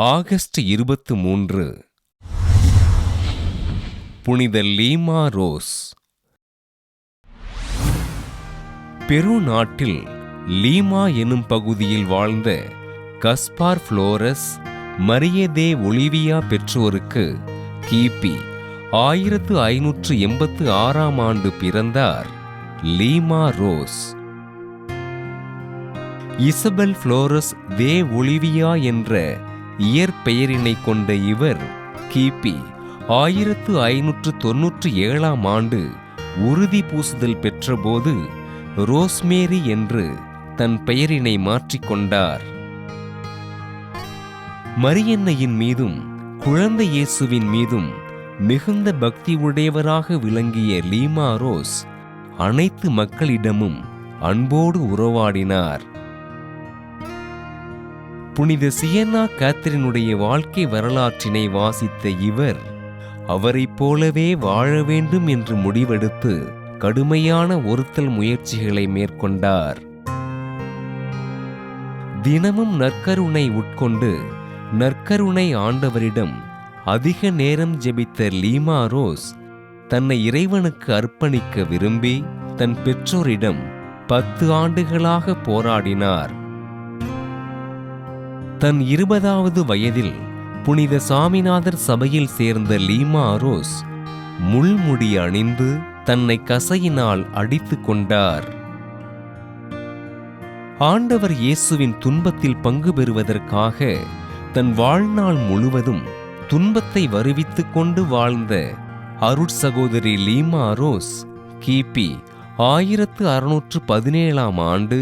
August 23 புனித Lima rose. பெரு நாட்டில் லீமா எனும் பகுதியில் வாழ்ந்த கஸ்பார் புளோரஸ் மரிய தே ஒலிவியா பெற்றோருக்கு கிபி 1586ஆம் ஆண்டு பிறந்தார் லீமா ரோஸ். இசபெல் புளோரஸ் தே ஒலிவியா என்ற இயற்பெயரினை கொண்ட இவர் கிபி 1597ஆம் ஆண்டு உறுதி பூசுதல் பெற்றபோது ரோஸ்மேரி என்று தன் பெயரினை மாற்றிக்கொண்டார். மரியன்னையின் மீதும் குழந்தை இயேசுவின் மீதும் மிகுந்த பக்தி உடையவராக விளங்கிய லீமா ரோஸ் அனைத்து மக்களிடமும் அன்போடு உறவாடினார். புனித சியன்னா கேத்தரினுடைய வாழ்க்கை வரலாற்றினை வாசித்த இவர் அவரைப் போலவே வாழ வேண்டும் என்று முடிவெடுத்து கடுமையான ஒருத்தல் முயற்சிகளை மேற்கொண்டார். தினமும் நற்கருணை உட்கொண்டு நற்கருணை ஆண்டவரிடம் அதிக நேரம் ஜெபித்த லீமா ரோஸ் தன்னை இறைவனுக்கு அர்ப்பணிக்க விரும்பி தன் பெற்றோரிடம் 10 ஆண்டுகளாக போராடினார். தன் 20வது வயதில் புனித சாமிநாதர் சபையில் சேர்ந்த லீமா ரோஸ் முள்முடி அணிந்து தன்னை கசையினால் அடித்து கொண்டார். ஆண்டவர் இயேசுவின் துன்பத்தில் பங்கு பெறுவதற்காக தன் வாழ்நாள் முழுவதும் துன்பத்தை வருவித்துக் கொண்டு வாழ்ந்த அருட்சகோதரி லீமா ரோஸ் கிபி 1617ஆம் ஆண்டு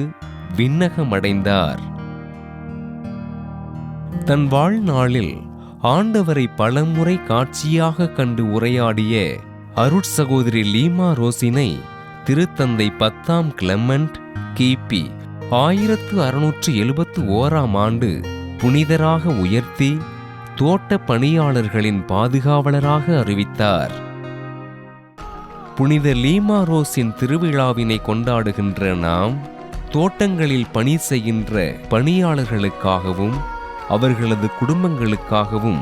விண்ணகமடைந்தார். தன் வாழ்நாளில் ஆண்டவரை பலமுறை காட்சியாக கண்டு உரையாடிய அருட்சகோதரி லீமா ரோஸினை திருத்தந்தை 10ஆம் கிளெமெண்ட் கிபி 1671ஆம் ஆண்டு புனிதராக உயர்த்தி தோட்ட பணியாளர்களின் பாதுகாவலராக அறிவித்தார். புனித லீமா ரோஸின் திருவிழாவினை கொண்டாடுகின்ற நாம் தோட்டங்களில் பணி செய்கின்ற பணியாளர்களுக்காகவும் அவர்களது குடும்பங்களுக்காகவும்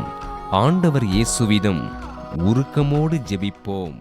ஆண்டவர் இயேசுவிடம் உருக்கமோடு ஜெபிப்போம்.